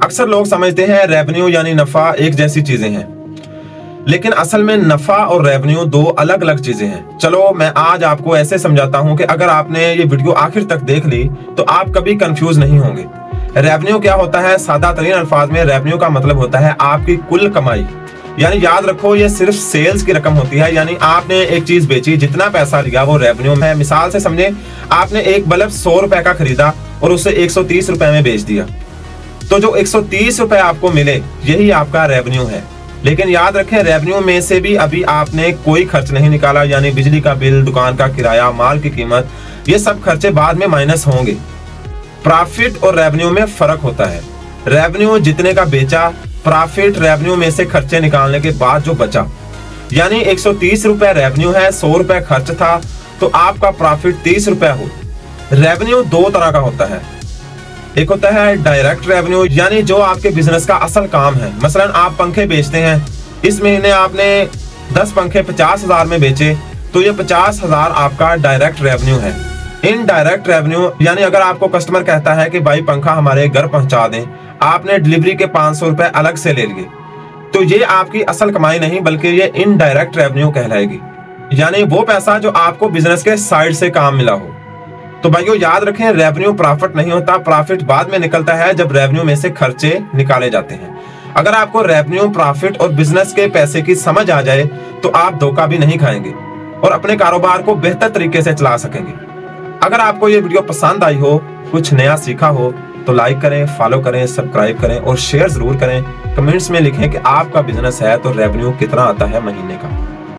अक्सर लोग समझते हैं रेवेन्यू यानी नफा एक जैसी चीजें हैं, लेकिन असल में नफा और रेवेन्यू दो अलग अलग चीजें हैं। चलो मैं आज आपको ऐसे समझाता हूं कि अगर आपने ये वीडियो आखिर तक देख ली तो आप कभी कंफ्यूज नहीं होंगे। रेवेन्यू क्या होता है? सादा तरीन अल्फाज में रेवेन्यू का मतलब होता है आपकी कुल कमाई। यानी याद रखो, ये सिर्फ सेल्स की रकम होती है। यानी आपने एक चीज बेची, जितना पैसा लिया वो रेवेन्यू है। मिसाल से समझे, आपने एक बल्ब 100 रुपए का खरीदा और उसे 130 रुपए में बेच दिया, तो जो 130 रुपए आपको मिले यही आपका रेवेन्यू है। लेकिन याद रखें, रेवेन्यू में से भी अभी आपने कोई खर्च नहीं निकाला, यानी बिजली का बिल, दुकान का किराया, माल की कीमत, ये सब खर्चे बाद में माइनस होंगे। प्रॉफिट और रेवेन्यू में फर्क होता है। रेवेन्यू जितने का बेचा, प्रॉफिट रेवेन्यू में से खर्चे निकालने के बाद जो बचा। यानी 130 रुपए रेवेन्यू है, 100 रुपए खर्च था, तो आपका प्रॉफिट 30 रुपए हो। रेवेन्यू दो तरह का होता है। एक होता है डायरेक्ट रेवेन्यू, यानी जो आपके बिजनेस का असल काम है। मसलन आप पंखे बेचते हैं, इस महीने आपने 10 पंखे 50,000 में बेचे, तो ये 50,000 आपका डायरेक्ट रेवेन्यू है। इनडायरेक्ट रेवेन्यू यानी अगर आपको कस्टमर कहता है कि भाई पंखा हमारे घर पहुंचा दें, आपने डिलीवरी के 500 रुपए अलग से ले लिए, तो ये आपकी असल कमाई नहीं बल्कि ये इनडायरेक्ट रेवेन्यू कहलाएगी। यानी वो पैसा जो आपको बिजनेस के साइड से काम मिला हो। तो भाइयों याद रखें, रेवेन्यू प्रॉफिट नहीं होता। प्रॉफिट बाद में निकलता है जब रेवेन्यू में से खर्चे निकाले जाते हैं। अगर आपको रेवेन्यू, प्रॉफिट और बिजनेस के पैसे की समझ आ जाए तो आप धोखा भी नहीं खाएंगे और अपने कारोबार को बेहतर तरीके से चला सकेंगे। अगर आपको ये वीडियो पसंद आई हो, कुछ नया सीखा हो, तो लाइक करें, फॉलो करें, सब्सक्राइब करें और शेयर जरूर करें। कमेंट्स में लिखें कि आपका बिजनेस है तो रेवेन्यू कितना आता है महीने का।